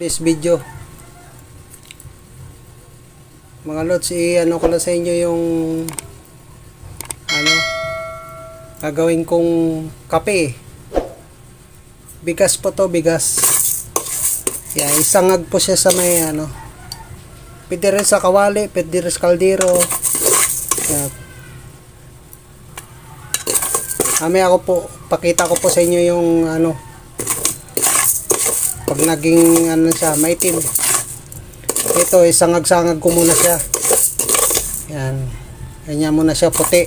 This video, mga lods, ano ko lang sa inyo yung gagawin kong kape. Bigas po to, bigas. Yan, isangag po siya sa may pwede rin sa kawali, pwede rin sa kaldero. Yan. Mamaya ako po, pakita ko po sa inyo yung pag naging siya, maitim. Ito, isangag-sangag ko muna siya. Yan. Ganyan muna siya, puti.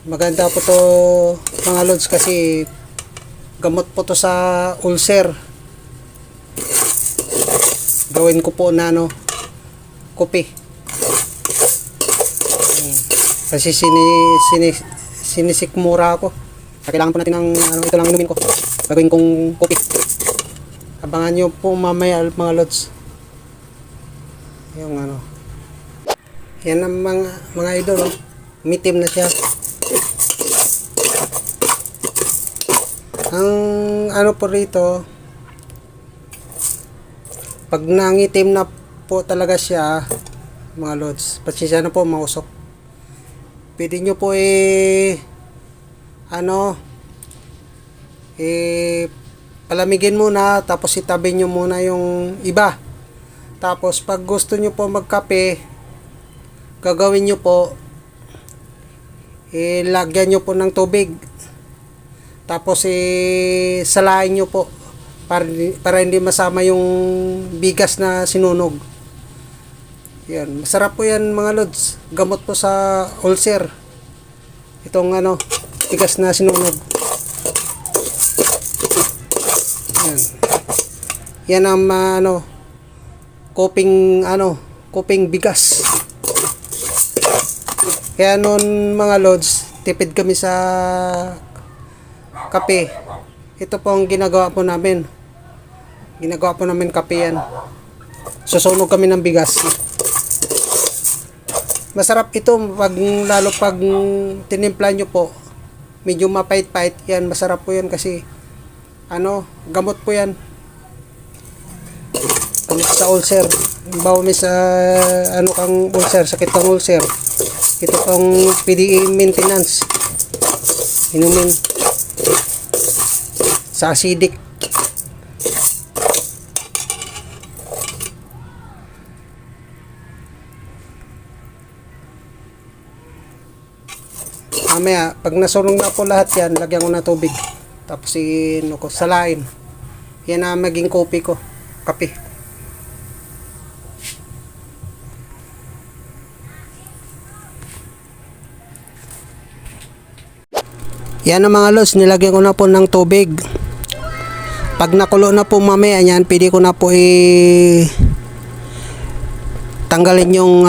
Maganda po to mga lods kasi gamot po to sa ulcer. Gawin ko po na kopi. Kasi sinisikmura ako. Kailangan po natin ng ito lang inumin ko. Gagawin kong kopi. Abangan nyo po mamaya mga lods. Yung yan ang mga idol. Mitim na siya. Ang po rito, pag nangitim na po talaga siya mga lods, pasensya na po, mausok. Pwede nyo po palamigin muna, tapos itabi nyo muna yung iba. Tapos pag gusto nyo po magkape, gagawin nyo po, lagyan nyo po ng tubig. Tapos salain nyo po para hindi masama yung bigas na sinunog. Yan, masarap po yan mga lods. Gamot po sa ulcer. Itong bigas na sinunog. Yan. Yan ang koping bigas. Kaya noon mga lods, tipid kami sa kape. Ito po ang ginagawa po namin. Kape yan. Susunog kami ng bigas. Masarap ito lalo pag tinimpla nyo po. Medyo mapait-pait yan. Masarap po yan kasi gamot po yan. Gamot sa ulcer. Bawa may sa kang ulcer, sakit kang ulcer. Ito pang PDA maintenance. Inumin sa acidic. Mamaya, pag nasunog na po lahat yan, lagyan ko na tubig. Tapos salain. Yan na maging kopi ko. Kape. Yan ang mga lods, nilagyan ko na po ng tubig. Pag nakulo na po mamaya yan, pwede ko na po tanggalin yung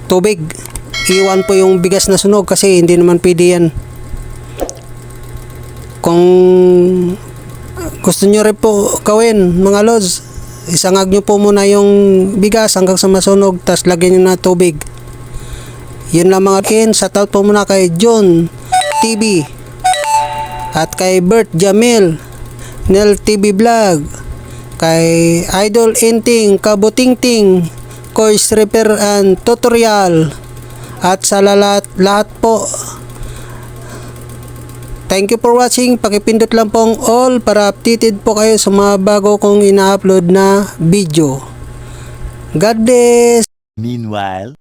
tubig. Iwan po yung bigas na sunog kasi hindi naman pwede yan. Kung gusto nyo rin po gawin mga lods, isangag nyo po muna yung bigas hanggang sa masunog, tapos lagyan nyo na tubig. Yun lang mga kin. Shoutout po muna kay John TV at kay Bert Jamil Nel TV Vlog, kay Idol Inting Kabutingting Course Repair and Tutorial, at sa lahat po, thank you for watching. Pakipindot lang pong all para updated po kayo sa mga bago kong ina-upload na video. God bless. Meanwhile,